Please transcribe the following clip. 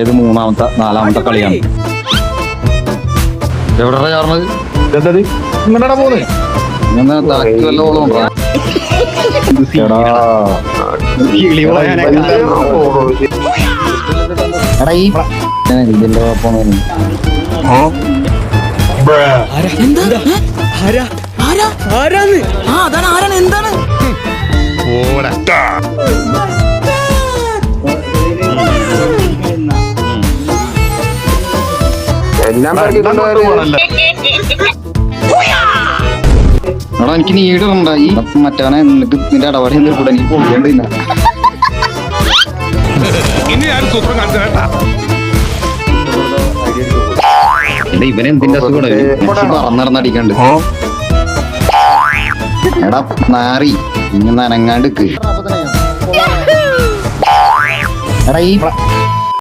ഇത് മൂന്നാമത്തെ നാലാമത്തെ കളിയാണ്. എവിടെ ചേർന്നത്? എന്തത് ഇങ്ങനെടാ പോകുന്നത്? ഇങ്ങനെ തലക്ക് വല്ല ഓളം ഉണ്ടോ? എടാ ഈ ഇതിന്റെ കുഴപ്പമൊന്നും എന്താണ് എടാ എനിക്ക് നീടുണ്ടായി മറ്റവനെ നിനക്ക് നിന്റെ ഇടപാടി കൂടെ എനിക്ക് പൊളിക്കേണ്ടില്ല. ഇവനെ എന്തിന്റെ അസുഖം പറന്നിറന്നടിക്കണ്ട്. എടാ നാറി ഇങ്ങനെ നനങ്ങാണ്ട് എടാ ഈ